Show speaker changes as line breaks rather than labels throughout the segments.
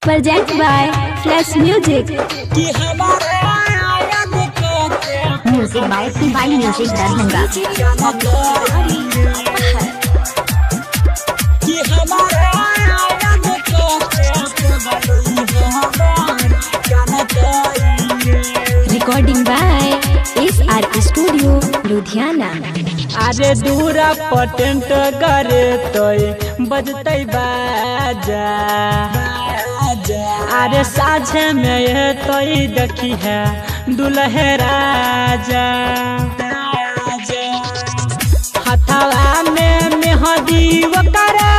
Project by Flash Music.
Music by T-By Music Darbhanga.
Recording by SR Studio, Ludhiana.
अरे दूरा पटेंट करे तोय बजते बाजा। अरे साझे में ये तोय देखी है दुल्हे राजा। हथवा में मेहंदी वकरा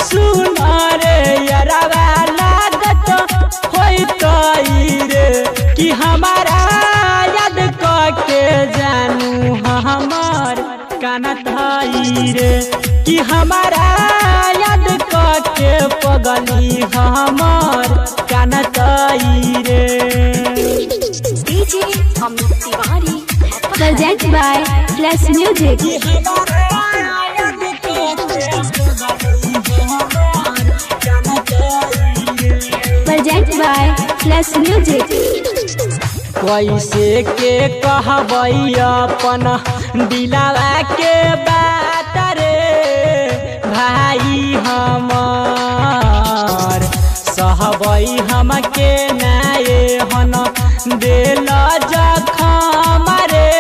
सुनर यरवा लागत होई तोय रे कि हमारा याद के जानू हमार कानत हई रे कि हमारा याद के पगली हमार कानत हई रे।
DJ Amit Tiwari.
Project by Flash Music. Project by Flash Music.
कैसे के कहबई अपन दिलावा के बात रे भाई हमार सहबई हमके नाये हन दिल जखम रे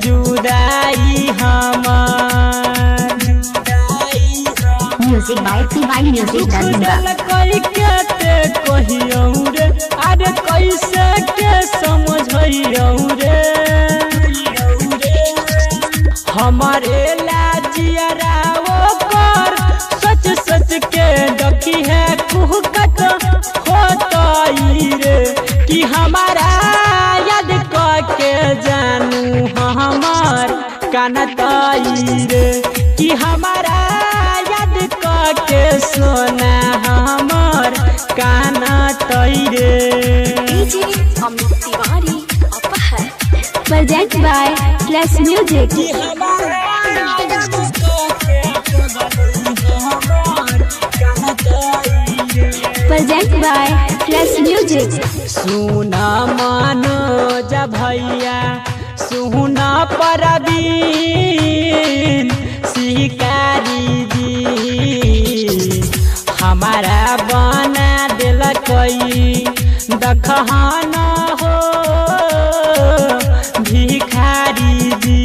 जुदाई हमार।
Music by T-By Music Darbhanga.
कहियौ रे अरे कैसे के समझइयौ रे हमारे लाजियरा ओकर सच सच के देखी है कुहकत होतई रे कि हमारा याद के जानू हमार कानतई रे कि हमारा याद के सोना हमार कानतई रे।
DJ Amit Tiwari. Apahar.
Project by Flash Music. Project by Flash Music.
सुना मनोज भैया सुना परवीन शिकारी जी हमारा बना दिल कई दखना हो भिखारी जी।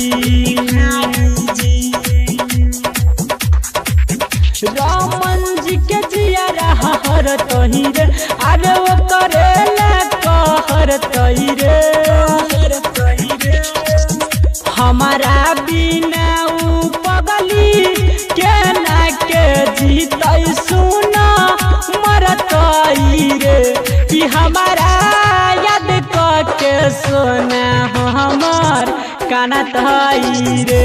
रामन जी के जिया हर तही रे अरे वो करेला कहर तही रे हमारा बिना उ पगली के ना के जीतई सुना मरतई रे कि हमारा याद के सोना हमार कानत हई रे